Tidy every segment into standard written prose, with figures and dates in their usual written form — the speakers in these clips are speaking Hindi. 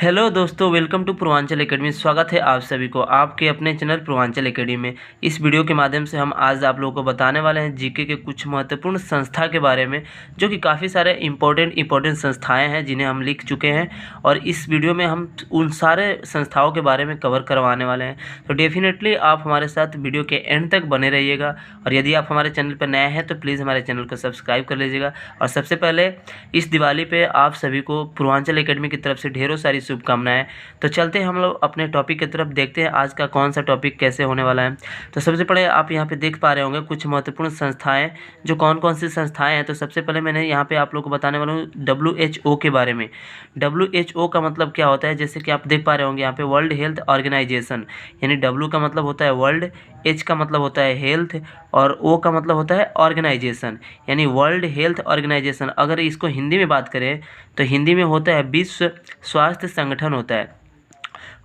हेलो दोस्तों, वेलकम टू पूर्वांचल एकेडमी। स्वागत है आप सभी को आपके अपने चैनल पूर्वांचल एकेडमी में। इस वीडियो के माध्यम से हम आज आप लोगों को बताने वाले हैं जीके के कुछ महत्वपूर्ण संस्था के बारे में, जो कि काफ़ी सारे इंपॉर्टेंट संस्थाएं हैं जिन्हें हम लिख चुके हैं। और इस वीडियो में हम उन सारे संस्थाओं के बारे में कवर करवाने वाले हैं। तो डेफिनेटली आप हमारे साथ वीडियो के एंड तक बने रहिएगा। और यदि आप हमारे चैनल पर नए हैं तो प्लीज़ हमारे चैनल को सब्सक्राइब कर लीजिएगा। और सबसे पहले इस दिवाली पे आप सभी को पूर्वांचल एकेडमी की तरफ से ढेरों सारी शुभकामनाएं। तो चलते हैं हम लोग अपने टॉपिक की तरफ, देखते हैं आज का कौन सा टॉपिक कैसे होने वाला है। तो सबसे पहले आप यहाँ पे देख पा रहे होंगे कुछ महत्वपूर्ण संस्थाएं, जो कौन कौन सी संस्थाएं हैं। तो सबसे पहले मैंने यहाँ पे आप लोग को बताने वाला हूँ WHO के बारे में। WHO का मतलब क्या होता है, जैसे कि आप देख पा रहे होंगे यहाँ पे वर्ल्ड हेल्थ ऑर्गेनाइजेशन, यानी W का मतलब होता है वर्ल्ड, H का मतलब होता है हेल्थ, और O का मतलब होता है ऑर्गेनाइजेशन, यानी वर्ल्ड हेल्थ ऑर्गेनाइजेशन। अगर इसको हिंदी में बात करें तो हिंदी में होता है विश्व स्वास्थ्य संगठन होता है।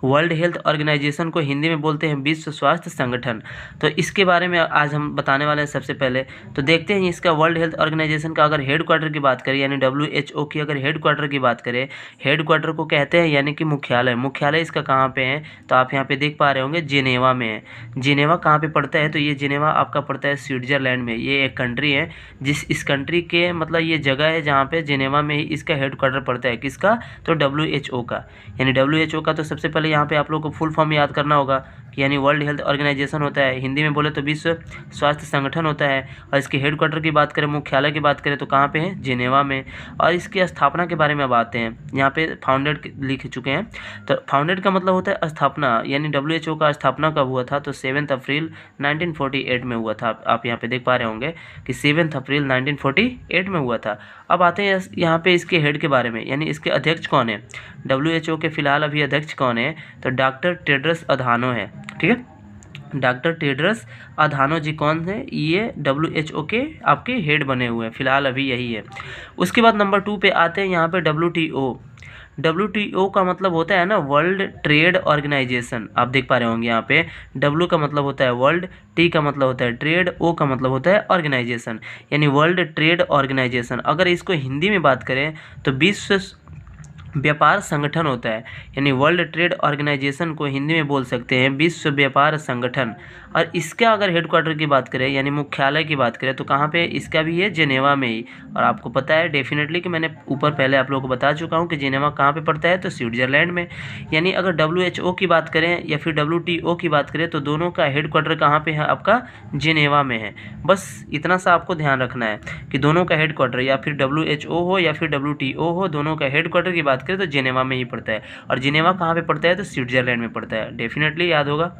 वर्ल्ड हेल्थ ऑर्गेनाइजेशन को हिंदी में बोलते हैं विश्व स्वास्थ्य संगठन। तो इसके बारे में आज हम बताने वाले हैं। सबसे पहले तो देखते हैं इसका वर्ल्ड हेल्थ ऑर्गेनाइजेशन का अगर हेड क्वार्टर की बात करें, यानी WHO की अगर हेड क्वार्टर की बात करें, हेड क्वार्टर को कहते हैं यानी कि मुख्यालय इसका कहाँ पे है, तो आप यहाँ पे देख पा रहे होंगे जिनेवा में है। जिनेवा कहाँ पे पड़ता है, तो ये जिनेवा आपका पड़ता है स्विट्जरलैंड में। ये एक कंट्री है इस कंट्री के मतलब ये जगह है जहाँ पे जिनेवा में ही इसका हेड क्वार्टर पड़ता है। किसका, तो WHO का। यानी WHO का तो सबसे पहले यहाँ पे आप लोग को फुल फॉर्म याद करना होगा कि यानी वर्ल्ड हेल्थ ऑर्गेनाइजेशन होता है, हिंदी में बोले तो विश्व स्वास्थ्य संगठन होता है। और इसके हेड क्वार्टर की बात करें, मुख्यालय की बात करें तो कहाँ पे है, जिनेवा में। और इसकी स्थापना के बारे में अब आते हैं। यहाँ पे फाउंडेड लिख चुके हैं। तो फाउंडेड का मतलब होता है स्थापना, यानी WHO का स्थापना कब हुआ था, तो 7 अप्रैल 1948 में हुआ था। आप यहाँ पे देख पा रहे होंगे कि 7 अप्रैल 1948 में हुआ था। अब आते हैं यहाँ पे इसके हेड के बारे में, यानी इसके अध्यक्ष कौन है। WHO के फिलहाल अभी अध्यक्ष कौन है, तो डॉक्टर टेड्रस अधानो है। ठीक है, डॉक्टर टेड्रस अधानो जी कौन है, ये WHO के आपके हेड बने हुए हैं, फिलहाल अभी यही है। उसके बाद नंबर 2 पे आते हैं यहाँ पे WTO का मतलब होता है ना वर्ल्ड ट्रेड ऑर्गेनाइजेशन। आप देख पा रहे होंगे यहाँ पे W का मतलब होता है वर्ल्ड, T का मतलब होता है ट्रेड, O का मतलब होता है ऑर्गेनाइजेशन, यानी वर्ल्ड ट्रेड ऑर्गेनाइजेशन। अगर इसको हिंदी में बात करें तो विश्व व्यापार संगठन होता है, यानी वर्ल्ड ट्रेड ऑर्गेनाइजेशन को हिंदी में बोल सकते हैं विश्व व्यापार संगठन। और इसका अगर हेडक्वार्टर की बात करें यानी मुख्यालय की बात करें तो कहाँ पे इसका भी है, जिनेवा में ही। और आपको पता है डेफिनेटली कि मैंने ऊपर पहले आप लोगों को बता चुका हूँ कि जिनेवा कहाँ पे पड़ता है, तो स्विट्जरलैंड में। यानी अगर WHO की बात करें या फिर WTO की बात करें तो दोनों का हेडक्वार्टर कहाँ पे है, आपका जिनेवा में है। बस इतना सा आपको ध्यान रखना है कि दोनों का हेडक्वार्टर या फिर WHO हो या फिर WTO हो, दोनों का हेडक्वार्टर की बात करें तो जिनेवा में ही पड़ता है। और जिनेवा कहाँ पे पड़ता है, तो स्विट्जरलैंड में पड़ता है, डेफिनेटली याद होगा।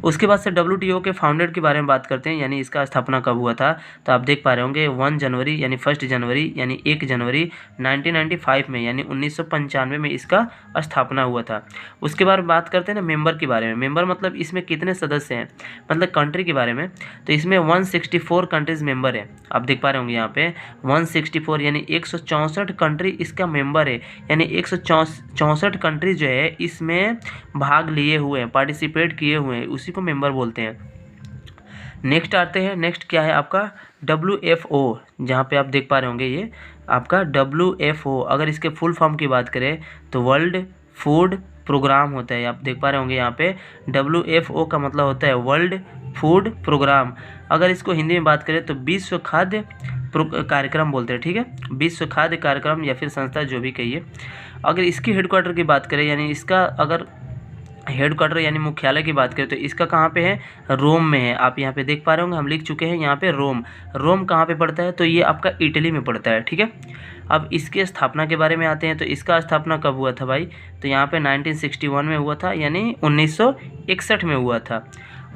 उसके बाद से WTO के फाउंडेड के बारे में बात करते हैं, यानी इसका स्थापना कब हुआ था। तो आप देख पा रहे होंगे 1 जनवरी यानी 1 जनवरी यानी 1 जनवरी 1995 में, यानी 1995 में इसका स्थापना हुआ था। उसके बाद बात करते हैं ना मेंबर के बारे में। मेंबर मतलब इसमें कितने सदस्य हैं, मतलब कंट्री के बारे में। तो इसमें 164 कंट्रीज मेंबर है। आप देख पा रहे होंगे यहाँ पे 164 यानी 164 कंट्री इसका मेंबर है, यानी 164 कंट्री जो है इसमें भाग लिए हुए हैं, पार्टिसिपेट किए हुए हैं, उसी को मेंबर बोलते हैं। नेक्स्ट आते हैं, नेक्स्ट क्या है आपका WFO, जहाँ पे आप देख पा रहे होंगे ये आपका WFO। अगर इसके फुल फॉर्म की बात करें तो वर्ल्ड फूड प्रोग्राम होता है। आप देख पा रहे होंगे यहाँ पे WFO का मतलब होता है वर्ल्ड फूड प्रोग्राम। अगर इसको हिंदी में बात करें तो विश्व खाद्य कार्यक्रम बोलते हैं। ठीक है, विश्व खाद्य कार्यक्रम या फिर संस्था, जो भी कहिए। अगर इसकी हेडक्वार्टर की बात करें, यानी इसका अगर हेडक्वार्टर यानी मुख्यालय की बात करें तो इसका कहाँ पे है, रोम में है। आप यहाँ पे देख पा रहे होंगे हम लिख चुके हैं यहाँ पे रोम कहाँ पे पड़ता है, तो ये आपका इटली में पड़ता है। ठीक है, अब इसके स्थापना के बारे में आते हैं। तो इसका स्थापना कब हुआ था भाई, तो यहाँ पे 1961 में हुआ था, यानी 1961 में हुआ था।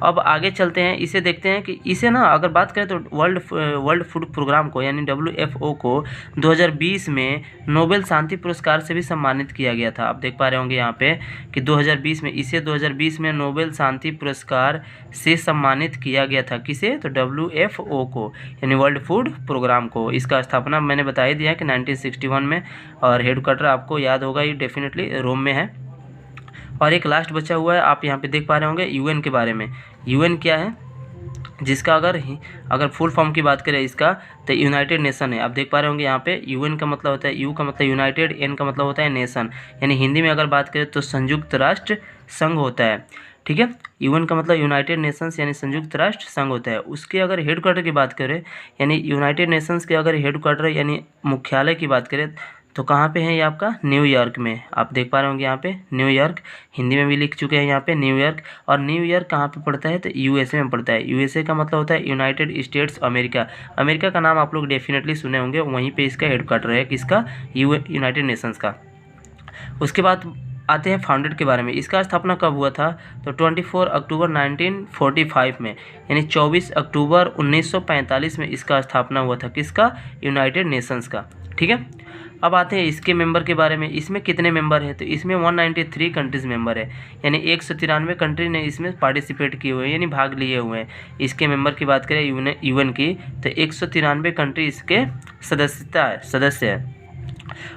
अब आगे चलते हैं, इसे देखते हैं कि इसे ना अगर बात करें तो वर्ल्ड फूड प्रोग्राम को यानी WFO को 2020 में नोबेल शांति पुरस्कार से भी सम्मानित किया गया था। आप देख पा रहे होंगे यहाँ पे कि 2020 में नोबेल शांति पुरस्कार से सम्मानित किया गया था। किसे, तो WFO को, यानी वर्ल्ड फूड प्रोग्राम को। इसका स्थापना मैंने बता ही दिया कि 1961 में, और हेडक्वार्टर आपको याद होगा ये डेफिनेटली रोम में है। और एक लास्ट बचा हुआ है, आप यहाँ पे देख पा रहे होंगे UN के बारे में। UN क्या है, जिसका अगर फुल फॉर्म की बात करें इसका, तो यूनाइटेड नेशन है। आप देख पा रहे होंगे यहाँ पे यूएन का मतलब होता है, यू का मतलब यूनाइटेड, एन का मतलब होता है नेशन, यानी हिंदी में अगर बात करें तो संयुक्त राष्ट्र संघ होता है। ठीक है, यूएन का मतलब यूनाइटेड नेशंस यानी संयुक्त राष्ट्र संघ होता है। उसके अगर हेडक्वार्टर की बात करें, यानी यूनाइटेड नेशंस के अगर हेडक्वार्टर यानी मुख्यालय की बात करें तो कहाँ पे है ये आपका, न्यूयॉर्क में। आप देख पा रहे होंगे यहाँ पे न्यूयॉर्क, हिंदी में भी लिख चुके हैं यहाँ पे न्यूयॉर्क। और न्यूयॉर्क कहाँ पे पड़ता है, तो यूएसए में पड़ता है। यूएसए का मतलब होता है यूनाइटेड स्टेट्स अमेरिका। अमेरिका का नाम आप लोग डेफिनेटली सुने होंगे, वहीं पे इसका हेडक्वार्टर है, किसका, यूनाइटेड नेशंस का। उसके बाद आते हैं फाउंडेड के बारे में। इसका स्थापना कब हुआ था, तो 24 अक्टूबर 1945 में, यानी 24 अक्टूबर 1945 में इसका स्थापना हुआ था, किसका, यूनाइटेड नेशंस का। ठीक है, अब आते हैं इसके मेंबर के बारे में। इसमें कितने मेंबर हैं, तो इसमें 193 कंट्रीज़ मेंबर है, यानी 193 कंट्री ने इसमें पार्टिसिपेट किए हुए हैं, यानी भाग लिए हुए हैं। इसके मेंबर की बात करें यूएन की, तो 193 कंट्री इसके सदस्य है।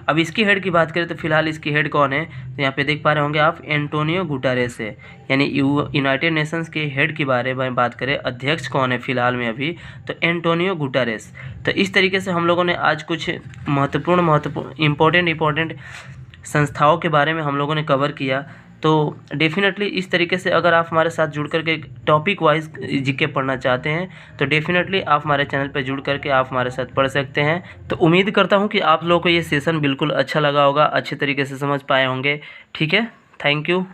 अब इसकी हेड की बात करें तो फिलहाल इसकी हेड कौन है, तो यहाँ पे देख पा रहे होंगे आप, एंटोनियो गुटेरेस है। यानी यूनाइटेड नेशंस के हेड के बारे में बात करें, अध्यक्ष कौन है फिलहाल में अभी, तो एंटोनियो गुटेरेस। तो इस तरीके से हम लोगों ने आज कुछ महत्वपूर्ण इम्पोर्टेंट संस्थाओं के बारे में हम लोगों ने कवर किया। तो डेफिनेटली इस तरीके से अगर आप हमारे साथ जुड़ करके टॉपिक वाइज जीके पढ़ना चाहते हैं तो डेफिनेटली आप हमारे चैनल पर जुड़ करके आप हमारे साथ पढ़ सकते हैं। तो उम्मीद करता हूं कि आप लोगों को ये सेशन बिल्कुल अच्छा लगा होगा, अच्छे तरीके से समझ पाए होंगे। ठीक है, थैंक यू।